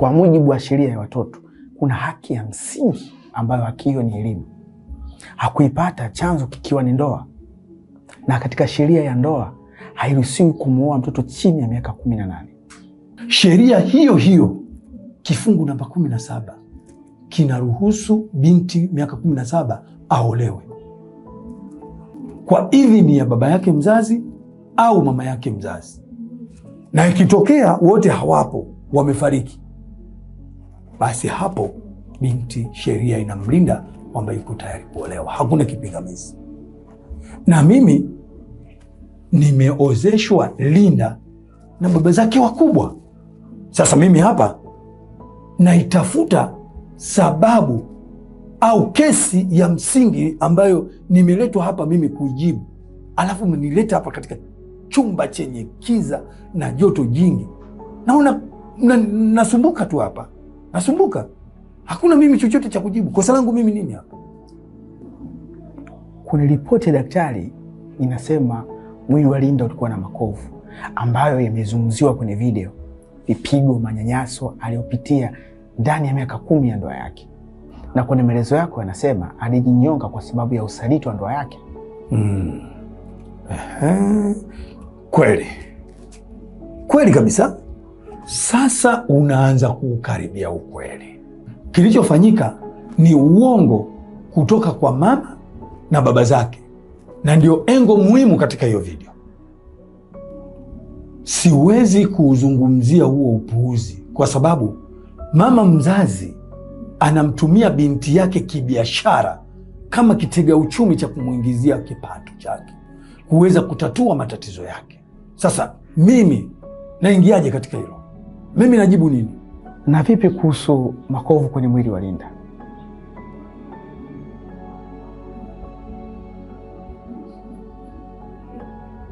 Kwa mujibu wa sheria ya watoto, kuna haki ya msingi ambayo haki hiyo ni elimu. Hakuipata chanzo kikiwa ni ndoa. Na katika sheria ya ndoa, hairuhusiwi kumuoa mtoto chini ya miaka 18. Sheria hiyo hiyo kifungu namba 17 kinaruhusu binti miaka 17 aolewe kwa idhini ya baba yake mzazi au mama yake mzazi, na ikitokea wote hawapo, wamefariki, basi hapo binti sheria inamlinda kwamba yuko tayari kuolewa, hakuna kipingamizi. Na mimi nimeozeshwa Linda na baba zake wakubwa. Sasa mimi hapa naitafuta sababu au kesi ya msingi ambayo nimeletwa hapa mimi kuijibu, alafu mnileta hapa katika chumba chenye kiza na joto jingi. Naona nasumbuka tu hapa, nasumbuka. Hakuna mimi chochote cha kujibu. Kosa langu mimi nini hapa? Kuna ripoti ya daktari inasema mwili wa Linda ulikuwa na makovu ambayo yamezungumziwa kwenye video, vipigo, manyanyaso aliyopitia ndani ya miaka 10 ya ndoa yake. Na kwenye maelezo yako yanasema alijinyonga kwa sababu ya usaliti wa ndoa yake. Kweli. Kweli kabisa. Sasa unaanza kuukaribia ukweli. Kilichofanyika ni uongo kutoka kwa mama na baba zake, na ndio engo muhimu katika hiyo video. Siwezi kuuzungumzia huo upuuzi kwa sababu mama mzazi anamtumia binti yake kibiashara kama kitega uchumi cha kumuingizia kipato chake, kuweza kutatua matatizo yake. Sasa mimi naingiaje katika hilo? Mimi najibu nini? Na vipi kuhusu makovu kwenye mwili wa Linda?